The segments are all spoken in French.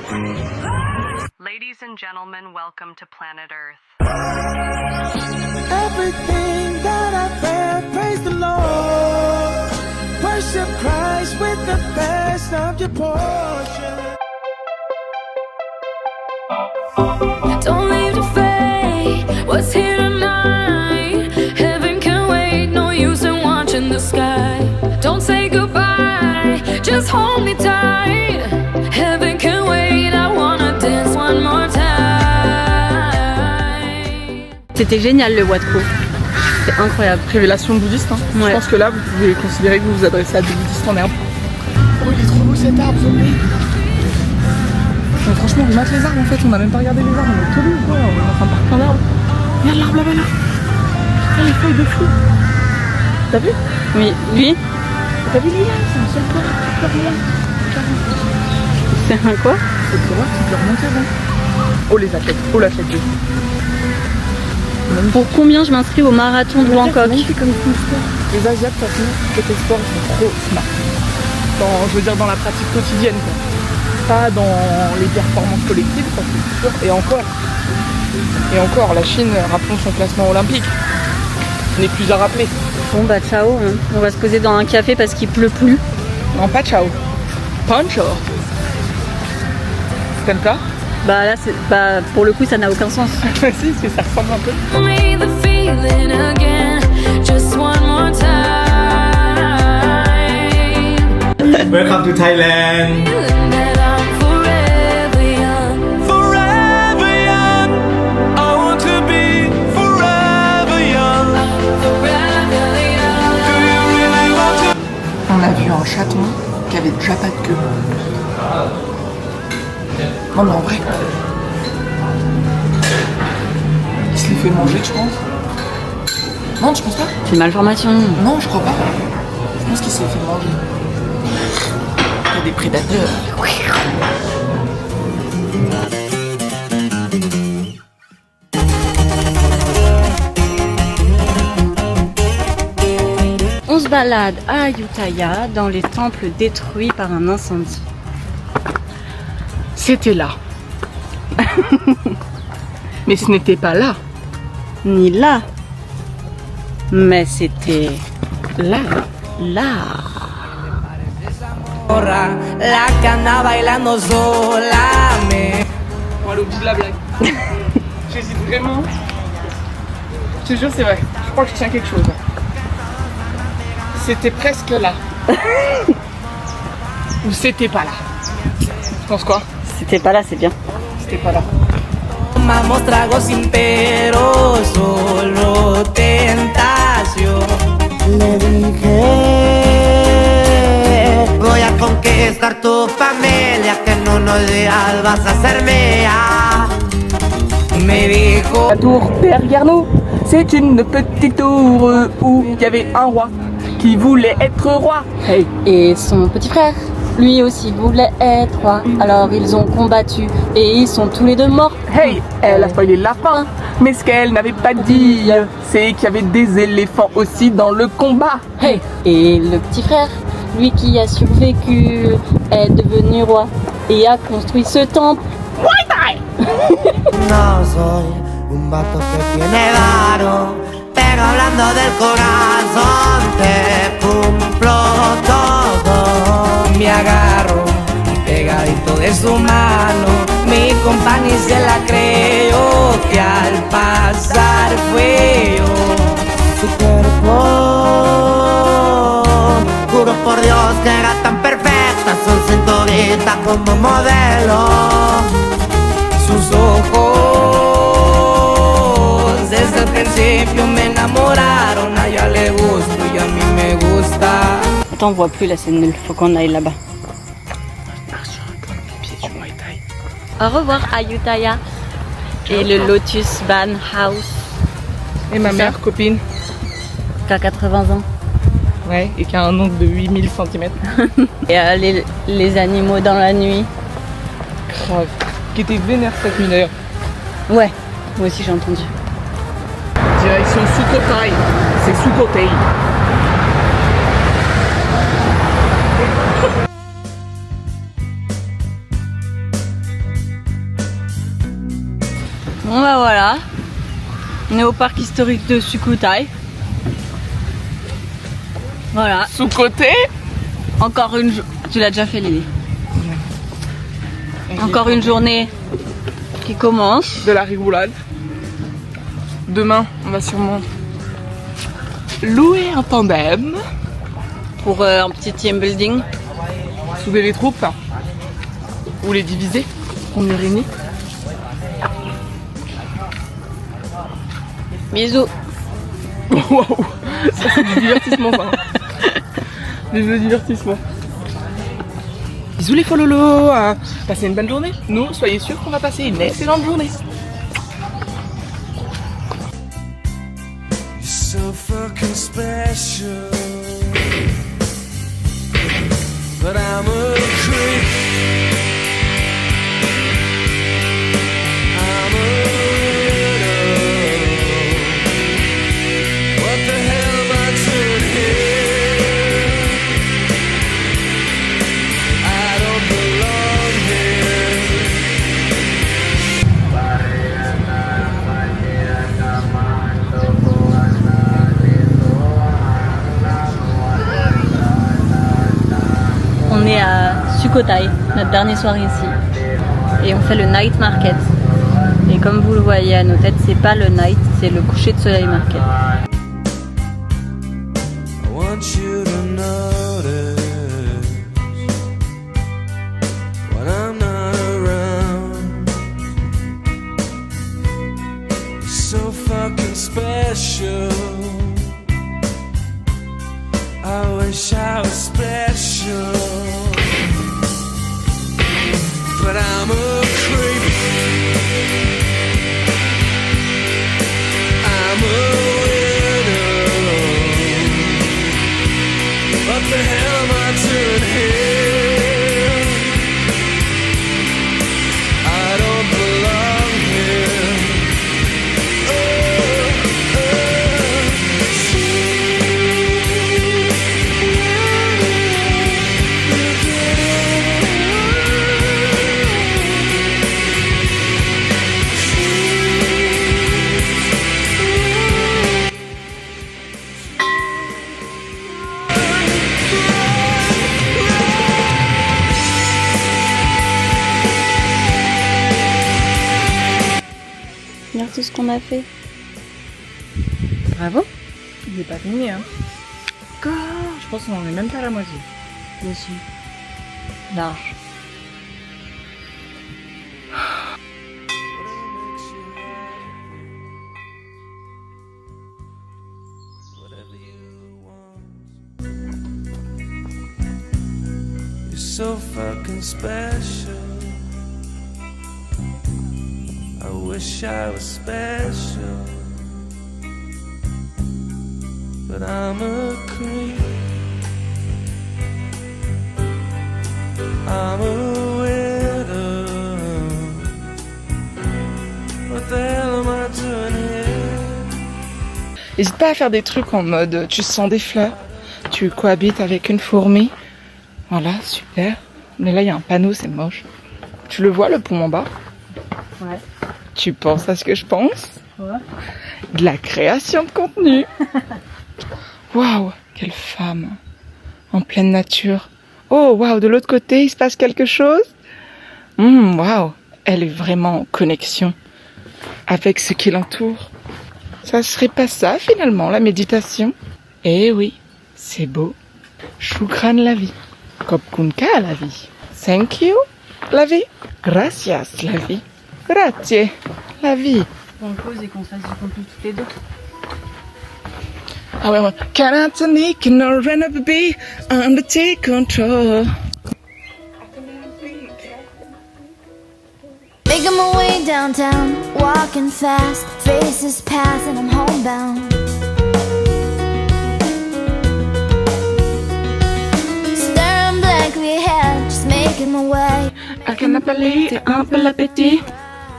Ladies and gentlemen, welcome to planet Earth. Everything that I've read, praise the Lord. Worship Christ with the best of your portion. Don't leave the fate, what's here tonight? Heaven can wait, no use in watching the sky. Don't say goodbye, just hold me tight. Heaven can wait, I wanna dance one more time. C'était génial le Watco. C'est incroyable. Révélation bouddhiste, hein. Ouais. Je pense que là, vous pouvez considérer que vous vous adressez à des bouddhistes en herbe. Oh, il est trop beau cet arbre, zombie. Franchement, on mate les arbres en fait, on a même pas regardé les arbres, on est trop ou quoi, on est en train de partir en arbre. Regarde l'arbre là-bas là. Regarde les feuilles de fou. T'as vu? Oui, lui. T'as vu lui là? C'est un seul point qui pleure là. C'est un quoi? C'est pour voir qui pleure monter avant. Oh les athlètes, oh l'athlète 2. Pour combien je m'inscris au marathon de Bangkok? C'est comme tout sport. Les Asiates, de toute façon, côté sport, ils sont trop smart. Je veux dire dans la pratique quotidienne quoi. Pas dans les performances collectives, ça c'est sûr. Et encore, la Chine, rappelons son classement olympique. Ce n'est plus à rappeler. Bon bah ciao, hein. On va se poser dans un café parce qu'il pleut plus. Non, pas ciao. Pancho. Comme ça? Bah là, bah, pour le coup, ça n'a aucun sens. Si, parce que ça ressemble un peu. Me the feeling again, just one more time. Welcome to Thailand. Feeling that I'm forever young. Forever young. I want to be forever young. Forever young. Do you really want to? On a vu un chaton qui avait déjà pas de queue. Non mais en vrai. Il se les fait manger, je pense. Non, tu penses pas? C'est une malformation. Non, je crois pas. Je pense qu'il s'est fait manger. Il y a des prédateurs. On se balade à Ayutthaya dans les temples détruits par un incendie. C'était là. Mais ce n'était pas là. Ni là. Mais c'était Là. là. La cana bailando sola me. On va aller au bout de la blague. J'hésite vraiment. Je te jure, c'est vrai. Je crois que je tiens quelque chose. C'était presque là. Ou c'était pas là. Tu penses quoi? C'était pas là, c'est bien. C'était pas là. Tomamos tragos sin pero, solo tentación. Le dije, voy a conquistar tu familia, que en unos días vas a ser mía. Me dijo. La tour Père-Garneau, c'est une petite tour où il y avait un roi qui voulait être roi. Hey. Et son petit frère, lui aussi voulait être roi. Alors ils ont combattu et ils sont tous les deux morts. Hey, elle a spoilé la fin. Mais ce qu'elle n'avait pas dit, c'est qu'il y avait des éléphants aussi dans le combat. Hey. Et le petit frère, lui qui a survécu, est devenu roi et a construit ce temple. No soy un vato que tiene varo, pero hablando del corazón te cumplo todo. Me agarro pegadito de su mano, mi compañía se la creyó que al pasar fue yo. Su cuerpo, juro por Dios que era tan perfecta, su cinturita como modelo. Sus ojos desde el principio me enamoraron, a ella le gusto y a mí me gusta. Attends, on voit plus la scène, il faut qu'on aille là-bas. Au revoir Ayutthaya et le Lotus Ban House. Et ma mère, copine, Qui a 80 ans. ouais, et qui a un ongle de 8000 cm. Et les animaux dans la nuit. Grave. Qui était vénère cette nuit d'ailleurs. Ouais, moi aussi j'ai entendu. Direction Sukhothai. C'est Sukhothai. Bon bah voilà, on est au parc historique de Sukhothai. Voilà. Sous-côté. Encore une tu l'as déjà fait Lily. Encore une journée qui commence. De la rigolade. Demain, on va sûrement louer un tandem. Pour un petit team building. Soulever les troupes. Ou les diviser. On y réunit. Bisous. Waouh, ça c'est du divertissement ça. Vive le divertissement. Bisous les fololos, passez une bonne journée. Nous, soyez sûrs qu'on va passer une excellente journée. So fucking special, but I'm a creep. I'm a widow. What the hell am I doing here? I don't belong here. On est à Sukhothai, notre dernière soirée ici. Et on fait le night market. Et comme vous le voyez à nos têtes, c'est pas le night, c'est le coucher de soleil market. I want you to notice when I'm not around. You're so fucking special. I wish I was special, but I'm a creep. I'm a widow. What the hell am I doing here? I don't belong here. Regarde tout ce qu'on a fait. Bravo. Il n'est pas fini hein. Je pense qu'on en est même pas à la moitié. Dessus. Large. You're so fucking special. I wish I was special, but I'm a creep. I'm a widow. What the hell am I doing here? N'hésite pas à faire des trucs en mode tu sens des fleurs, tu cohabites avec une fourmi. Voilà, super. Mais là il y a un panneau, c'est moche. Tu le vois le pont en bas? Ouais. Tu penses à ce que je pense? Ouais. De la création de contenu. Waouh, quelle femme. En pleine nature. Oh, waouh, de l'autre côté, il se passe quelque chose? Waouh, elle est vraiment en connexion avec ce qui l'entoure. Ça serait pas ça, finalement, la méditation? Eh oui, c'est beau. Shukran la vie. Kopkunka la vie. Thank you, la vie. Gracias, la vie. Grazie, la vie. On pose et qu'on se fasse du contenu toutes les deux. Ah ouais, ouais. Canatoni can never be under take control. Making my way downtown, walking fast, faces pass and I'm homebound. Staring blankly ahead, just making my way. À Canapalais, j'ai un peu l'appétit.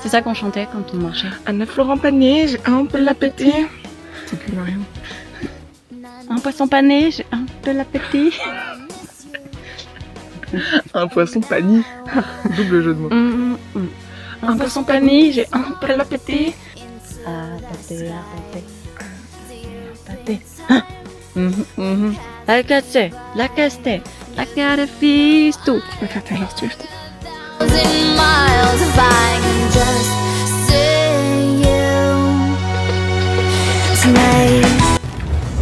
C'est ça qu'on chantait quand on marchait. À 9 Florent Panier, j'ai un peu l'appétit. C'est plus rien. Un poisson pané, j'ai un peu l'appétit. Un poisson panier. Double jeu de mots. Un un poisson pané, j'ai un pelle à péter. La caste, la cara fisto. Je peux faire Taylor Swift. 1,000 miles if I can just see you tonight.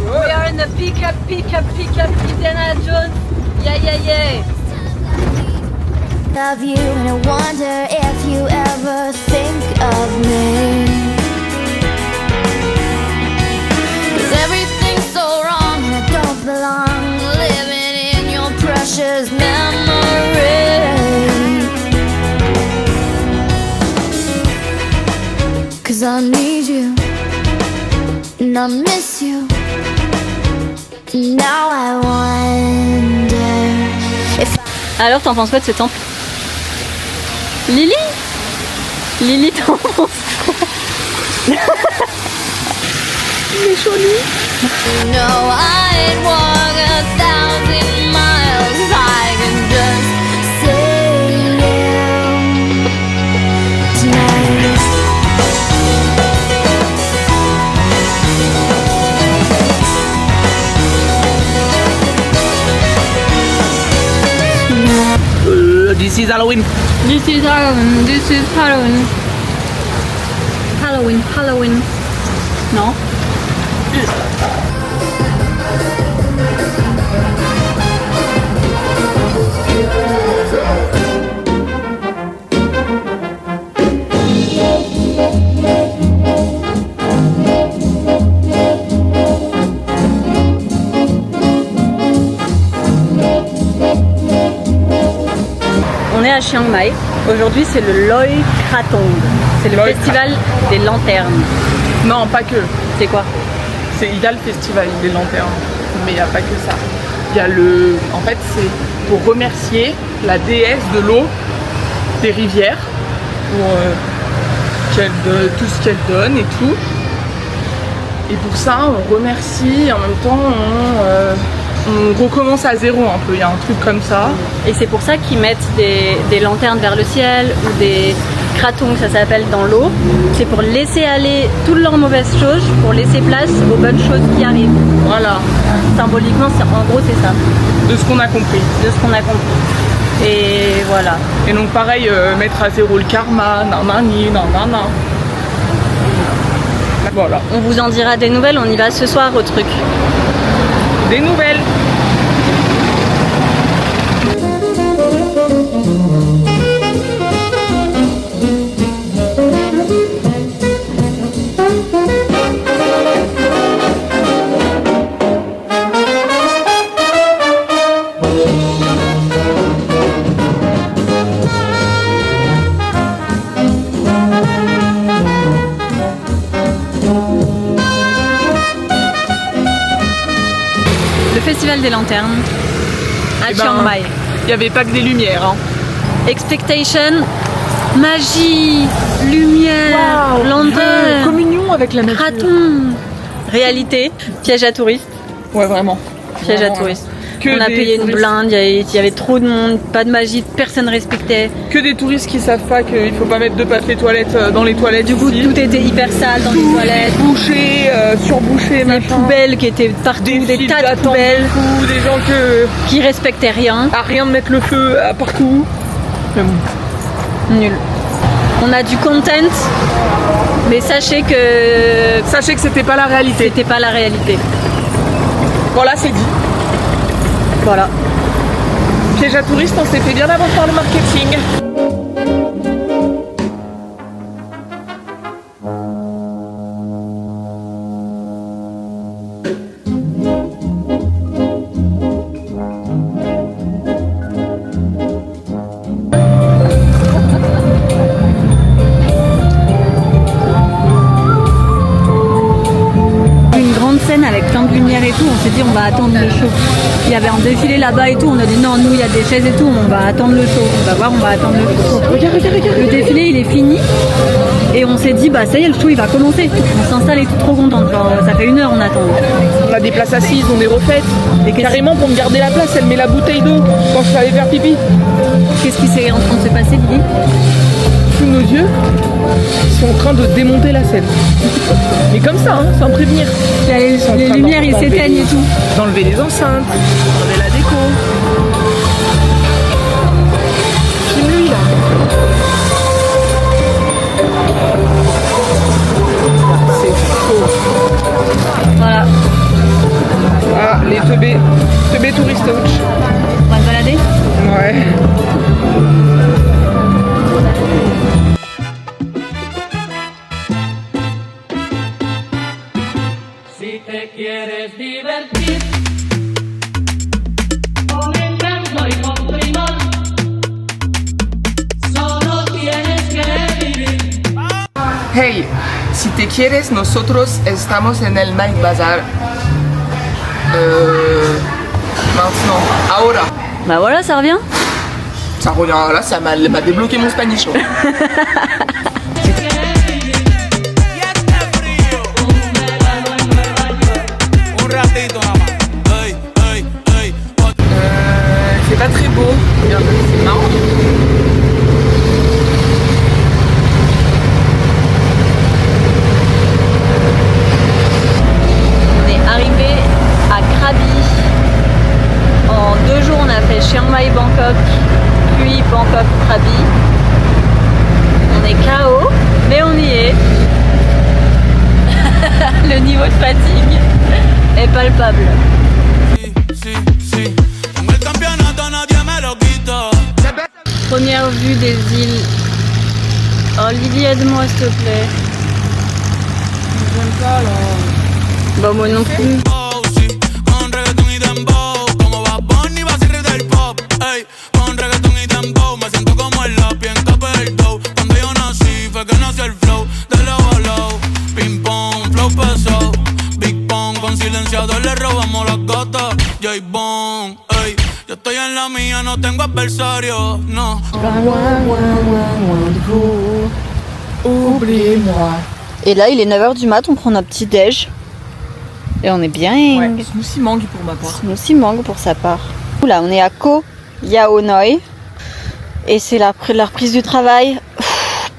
We are in the pickup, Indiana Jones. Yeah. Of you, and I wonder if you ever think of me. 'Cause everything's so wrong and I don't belong living in your precious memory. 'Cause I need you and I miss you. Now I wonder if Alors, t'en penses quoi de ce temple? Lily, t'en penses quoi? Il est joli. no, I'd walk 1,000 miles if I can just see you tonight. This is Halloween. This is Halloween. Halloween. Non? On est à Chiang Mai. Aujourd'hui, c'est le Loy Krathong. C'est le Loy festival des lanternes. Non, pas que. C'est quoi? Il y a le festival des lanternes, mais il n'y a pas que ça. Il y a le... En fait, c'est pour remercier la déesse de l'eau, des rivières, pour tout ce qu'elle donne et tout. Et pour ça, on remercie, et en même temps, on recommence à zéro un peu. Il y a un truc comme ça. Et c'est pour ça qu'ils mettent des lanternes vers le ciel ou des krathongs, ça s'appelle, dans l'eau. C'est pour laisser aller toutes leurs mauvaises choses, pour laisser place aux bonnes choses qui arrivent. Voilà, Symboliquement, en gros, c'est ça, de ce qu'on a compris. de ce qu'on a compris. Et voilà. Et donc pareil, mettre à zéro le karma, nanani, nanana. Voilà, On vous en dira des nouvelles, on y va ce soir au truc. des nouvelles. Le festival des lanternes à Eh ben, Chiang Mai. Il n'y avait pas que des lumières. Hein. Expectation, magie, lumière, lanterne, Communion avec la nature. krathon. Réalité, piège à touristes. Ouais, vraiment. Piège à Vraiment, touristes. Que On a des payé une touristes. blinde, il y avait trop de monde, pas de magie, personne respectait. Que des touristes qui savent pas qu'il faut pas mettre de papier toilette dans les toilettes. Du coup, ici. tout était hyper sale dans les toilettes. Bouché, surbouché, Des machin. poubelles qui étaient partout, des files tas de d'attente poubelles fous, des gens qui respectaient rien. à rien de mettre le feu partout. Nul. On a du content, mais sachez que Sachez que c'était pas la réalité. c'était pas la réalité. Voilà, c'est dit. Voilà. Piège à touristes, on s'est fait bien avoir par le marketing. Une grande scène avec plein de lumière et tout, on s'est dit on va attendre le show. Il y avait un défilé là-bas et tout, on a dit non, nous il y a des chaises et tout, on va attendre le show. On va voir, on va attendre le show. Regarde. Le défilé il est fini et on s'est dit bah ça y est, le show il va commencer. On s'installe et tout, trop contente, genre ça fait 1 heure on attend. On a des places assises, on est refaites. Et carrément, pour me garder la place, elle met la bouteille d'eau quand je suis allée faire pipi. Qu'est-ce qui s'est en train de se passer, Lily? Tout le nos yeux, ils sont en train de démonter la scène. Mais comme ça, hein, sans prévenir. Les lumières ils s'éteignent et tout. D'enlever les enceintes, d'enlever la déco. Filme-lui là. C'est chaud. Voilà. Ah, les teubés touristes. On va se balader. Ouais. Si te quieres divertir con encanto y con primor, solo tienes que vivir. Hey, si te quieres, nosotros estamos en el Night Bazaar. Maintenant, ahora. Bah voilà, ça revient. Ça revient là, ça m'a débloqué mon spanish. C'est pas très beau, mais c'est marrant. On est arrivé à Krabi. En 2 jours, on a fait Chiang Mai, Bangkok, puis Bangkok, Krabi. On est KO, mais on y est. Le niveau de fatigue est palpable. Première vue des îles. Oh Lily, aide-moi s'il te plaît. J'aime pas là. Bah moi non plus. Yo estoy en la mía, no tengo adversario, no. Oubliez-moi. Et là, il est 9h du mat, on prend notre petit déj. Et on est bien. Ouais, smoothie mangue pour ma part. Smoothie mangue pour sa part. Oula, on est à Koh Yao Noi. Et c'est la reprise du travail.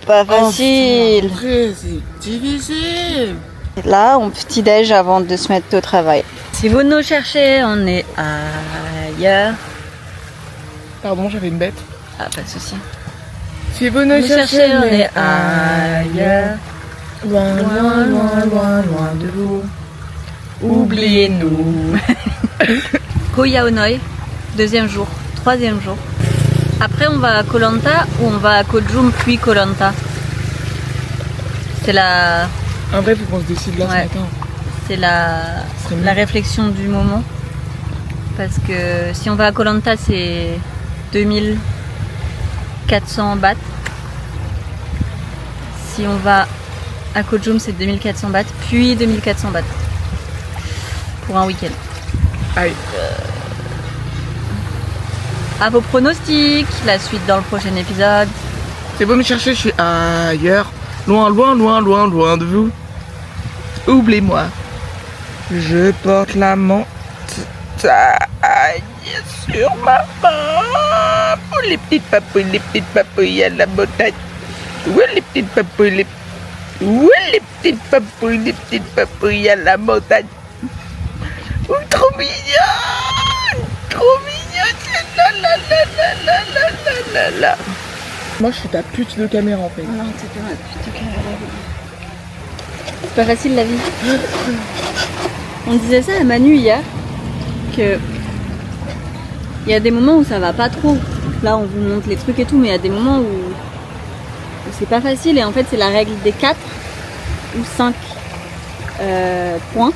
Pas facile. Après, c'est difficile. Là, on petit déj avant de se mettre au travail. Si vous nous cherchez, on est ailleurs. Pardon, j'avais une bête. Ah, pas de souci. Si vous nous cherchez, on est ailleurs. Loin, loin, loin, loin, loin de vous. Oubliez-nous. Koh Yao Noi, 2e jour, 3e jour. Après, on va à Koh Lanta ou on va à Koh Jum puis Koh Lanta. C'est la... En vrai, faut qu'on se décide là ce matin. C'est la réflexion du moment. Parce que si on va à Koh Lanta, c'est 2400 bahts. Si on va à Koh Jum, c'est 2400 bahts, puis 2400 bahts. Pour un week-end. Aïe. À vos pronostics, la suite dans le prochain épisode. C'est beau me chercher, je suis ailleurs. Loin, loin, loin, loin, loin de vous. Oubliez-moi. Je porte la montagne sur ma main. Pour les petites papouilles à la montagne. Où les petites papouilles, où les petites papouilles à la montagne. Oh, trop mignonne. Trop mignonne. La la la la la la la la la. Moi, je suis ta pute de caméra en fait. Non, c'est pas ma pute de caméra. C'est pas facile la vie. On disait ça à Manu hier, que il y a des moments où ça va pas trop. Là, on vous montre les trucs et tout, mais il y a des moments où c'est pas facile. Et en fait, c'est la règle des 4 ou 5 points.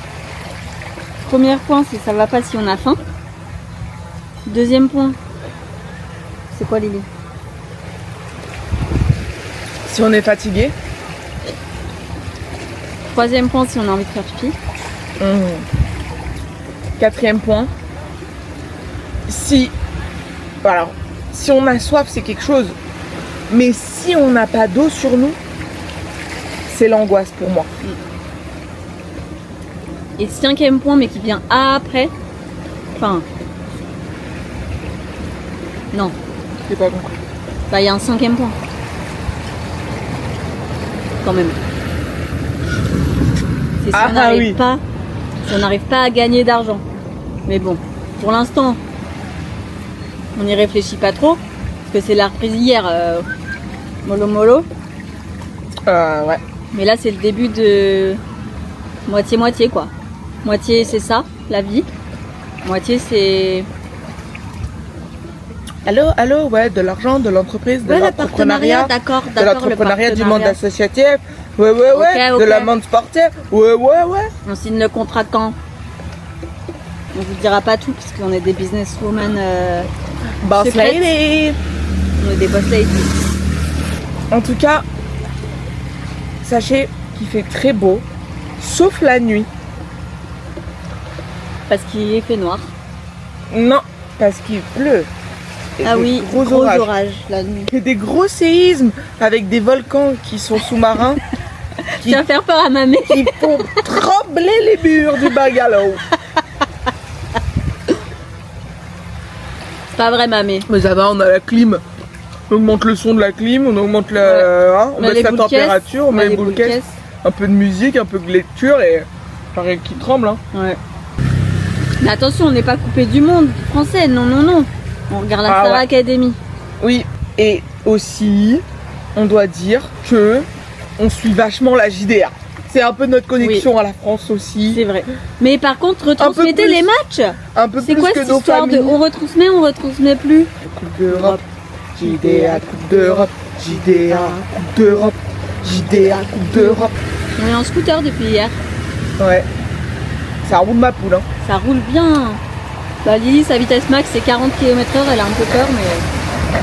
Premier point, c'est ça va pas si on a faim. Deuxième point, c'est quoi Lily? Si on est fatigué. Troisième point, si on a envie de faire pipi. Quatrième point, si on a soif, c'est quelque chose, mais si on n'a pas d'eau sur nous, c'est l'angoisse pour moi. Et 5e point, mais qui vient après, enfin, non, J'ai pas compris. bah il y a un 5e point. quand même. C'est si Ah, on n'arrive oui. pas, si on n'arrive pas à gagner d'argent. Mais bon, pour l'instant, on n'y réfléchit pas trop, parce que c'est la reprise hier, mollo mollo. Ouais. Mais là, c'est le début de moitié-moitié, quoi. Moitié, c'est ça, la vie. Moitié, c'est... Allô, ouais, de l'argent, de l'entreprise, de Ouais, le l'entrepreneuriat. partenariat, d'accord, De l'entrepreneuriat, du monde associatif. Ouais, Ok. de la monde sportive. Ouais. On signe le contrat quand? On vous dira pas tout, parce qu'on est des businesswomen Boss secrètes. lady. On est des boss ladies. En tout cas, sachez qu'il fait très beau, sauf la nuit. Parce qu'il fait noir. Non, parce qu'il pleut. Et Ah des oui, gros gros orages. orage la nuit. Et des gros séismes avec des volcans qui sont sous-marins Tu vas faire peur à mamie. qui font trembler les murs du bungalow. C'est pas vrai, mamie. Mais ça va, on a la clim. On augmente le son de la clim, on augmente la, on met baisse les la boules de température, caisse, on met les boules de caisse, un peu de musique, un peu de lecture et pareil qui tremble. Hein. Ouais. Mais attention, on n'est pas coupé du monde français, non. On regarde la Ah Star ouais. Academy. Oui, et aussi, on doit dire que on suit vachement la JDA. C'est un peu notre connexion à la France aussi. C'est vrai. Mais par contre, retransmettez plus. les matchs. Un peu C'est plus quoi que cette nos histoire familles. de on retransmet plus? Coupe d'Europe, JDA, Coupe d'Europe, JDA, Coupe d'Europe, JDA, Coupe d'Europe. On est en scooter depuis hier. Ouais, ça roule ma poule. Hein. Ça roule bien. Bah, Lily, sa vitesse max c'est 40 km/h, elle a un peu peur, mais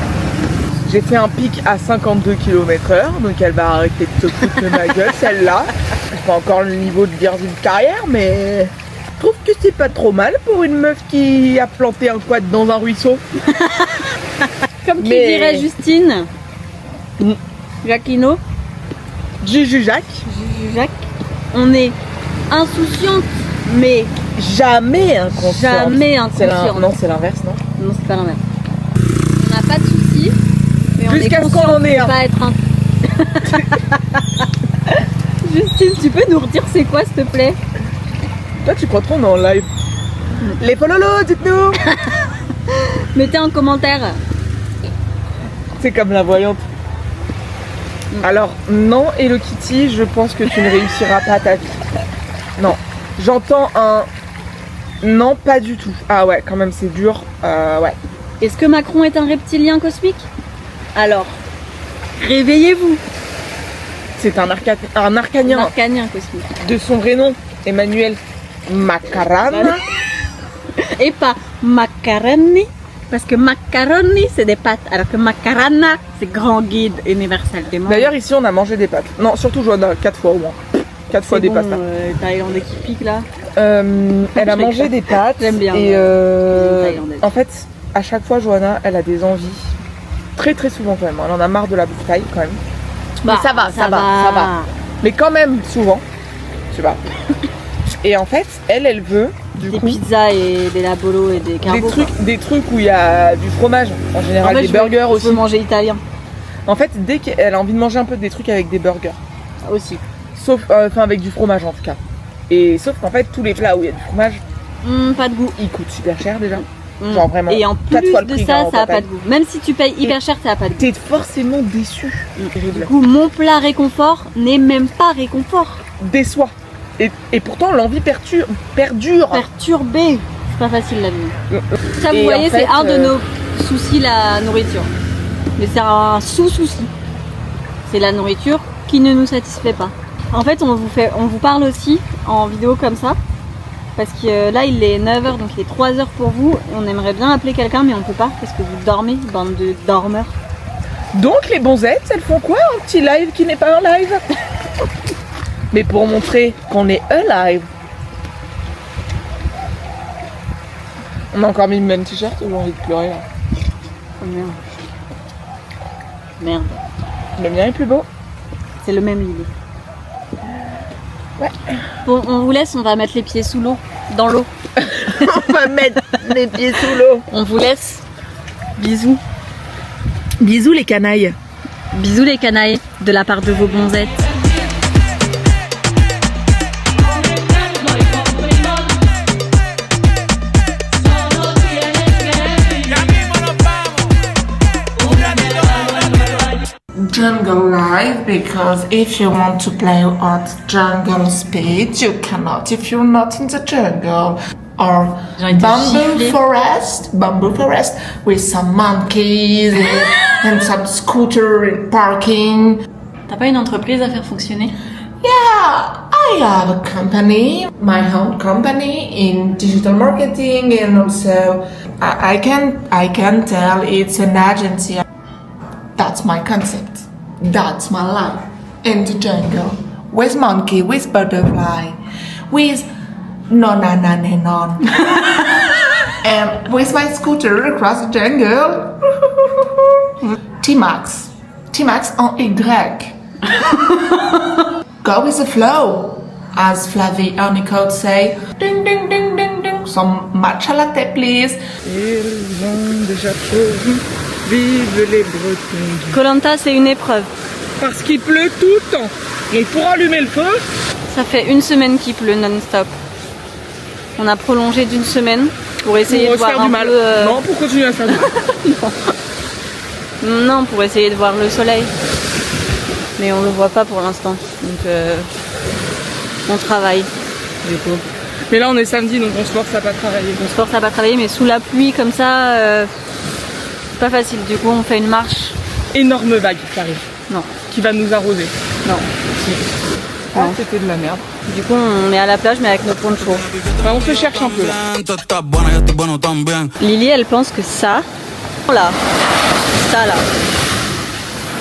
J'ai fait un pic à 52 km/h, donc elle va arrêter de se foutre de ma gueule, celle-là. C'est pas encore le niveau de dire une carrière, mais je trouve que c'est pas trop mal pour une meuf qui a planté un quad dans un ruisseau. comme qui Mais- dirait Justine, Jacquino, Juju Jacques, Jacques, on est insouciante, mais jamais inconsciente. jamais C'est inconsciente. non, c'est l'inverse, non? Non, c'est pas la même. On n'a pas de soucis, mais on est Jusqu'à ce conscient qu'on en ait de un. pas être un... Justine, tu peux nous redire c'est quoi, s'il te plaît? Toi, tu crois trop, on est en live. Les fololos, dites-nous. Mettez en commentaire. C'est comme la voyante. Alors, non, Hello Kitty, je pense que tu ne réussiras pas ta vie. Non. J'entends un... Non, pas du tout. Ah ouais, quand même, c'est dur. Ouais. Est-ce que Macron est un reptilien cosmique? Alors, réveillez-vous. C'est un Un arcanien arcanien cosmique. de son vrai nom, Emmanuel Macarana. Et pas macaroni, parce que macaroni c'est des pâtes, alors que macarana c'est grand guide universel des mondes. D'ailleurs, ici, on a mangé des pâtes. Non, surtout Joanna, 4 fois au moins. 4 fois c'est des bon, pastas. Thaïlandais qui pique là. Elle a mangé des pâtes. J'aime bien, Et les Thaïlandaises. en fait, à chaque fois, Joanna, elle a des envies. Très très souvent quand même. Elle en a marre de la bouffe thaï quand même. Bah, ça va. Mais quand même souvent, tu vois. Et en fait, elle veut du Des coup pizzas et des labolo et des carbos. des trucs où il y a du fromage. En général, des burgers Je aussi. veux manger italien En fait, dès qu'elle a envie de manger un peu des trucs avec des burgers, aussi. sauf, enfin avec du fromage en tout cas. Et sauf qu'en fait, tous les plats où il y a du fromage, Pas de goût. ils coûtent super cher déjà. Genre vraiment. Et en 4 plus fois le de prix ça, d'un ça a repas pas de goût. Même si tu payes hyper cher, ça a pas de goût. T'es forcément déçu. Terrible. Du coup, mon plat réconfort n'est même pas réconfort. Déçoit. Et pourtant, l'envie perdure. Perturbé. C'est pas facile la vie. Ça, vous Et voyez, en fait, c'est un de nos soucis, la nourriture. Mais c'est un sous-souci. C'est la nourriture qui ne nous satisfait pas. En fait, on vous parle aussi en vidéo comme ça. Parce que là, il est 9h, donc il est 3h pour vous. On aimerait bien appeler quelqu'un, mais on peut pas parce que vous dormez, bande de dormeurs. Donc, les bonzettes, elles font quoi? Un petit live qui n'est pas un live? Mais pour montrer qu'on est alive. On a encore mis le même t-shirt ou j'ai envie de pleurer là? Oh merde. Merde. Le mien est plus beau. C'est le même Lily. Ouais. Bon, on vous laisse, on va mettre les pieds sous l'eau, dans l'eau. On va mettre les pieds sous l'eau. On vous laisse. Bisous. Bisous les canailles. Bisous les canailles, de la part de vos bonzettes. jungle life because if you want to play at jungle speed, you cannot if you're not in the jungle. Or bamboo forest with some monkeys and some scooter in parking. T'as pas une entreprise à faire fonctionner? Yeah, I have a company, my own company in digital marketing, and also I can tell it's an agency. That's my concept. That's my life in the jungle with monkey, with butterfly, with non. And with my scooter across the jungle. T-Max en Y. Go with the flow, as Flavie Honeycoat say. Ding ding ding ding ding. Some matcha latte, please. Ils ont déjà choisi. Vive les Bretons. Koh-Lanta, c'est une épreuve. Parce qu'il pleut tout le temps. Donc pour allumer le feu, Ça fait une semaine qu'il pleut non-stop. On a prolongé d'une semaine pour essayer de voir un mal. peu... Non, pour continuer à faire du mal. Non, pour essayer de voir le soleil. Mais on le voit pas pour l'instant. Donc on travaille du coup. Mais là on est samedi donc on se force à pas travailler. On se force à pas travailler mais sous la pluie comme ça, c'est pas facile. Du coup on fait une marche. Énorme vague qui arrive. Non. Qui va nous arroser. Non. Ah, c'était de la merde. Du coup on est à la plage mais avec nos ponchos. Enfin, on se cherche un peu là. Lily elle pense que ça là,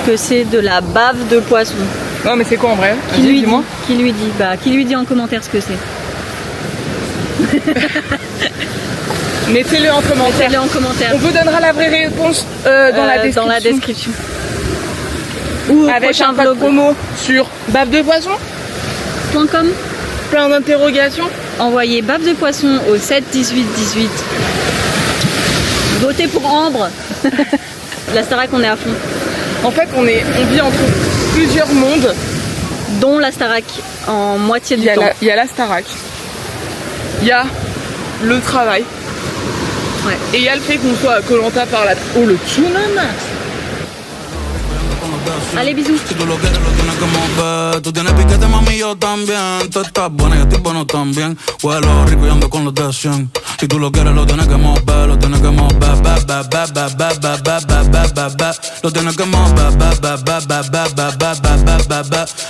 que c'est de la bave de poisson. Non mais c'est quoi en vrai? Qui lui dit en commentaire ce que c'est. Mettez-le en commentaire. On vous donnera la vraie réponse dans la description. Ou avec un code promo sur bave de poisson.com. Plein d'interrogations. Envoyez bave de poisson au 7 18 18. Votez pour Ambre. La Starac, on est à fond. En fait, on vit entre plusieurs mondes. Dont la Starac en moitié du temps. Il y a la Starac. Il y a le travail. Ouais. Et il y a le fait qu'on soit à Koh-Lanta par la... Oh, le tuna max. Allez, bisous. Si tú lo quieres, lo tienes que mover. Tú tienes piquete, mami, yo también. Tú estás buena y el tipo no también. Huelo rico y ando con los de 100. Si tú lo quieres, lo tienes que mover. Lo tienes que mover. Lo tienes que mover. Lo tienes que mover.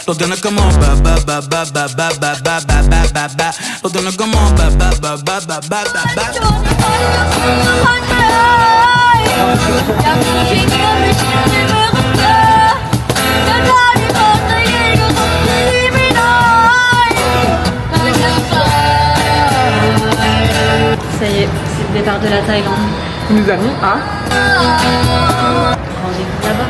Lo tienes que mover. Ça y est, c'est le départ de la Thaïlande. Nous allons à... Rendez-vous là-bas.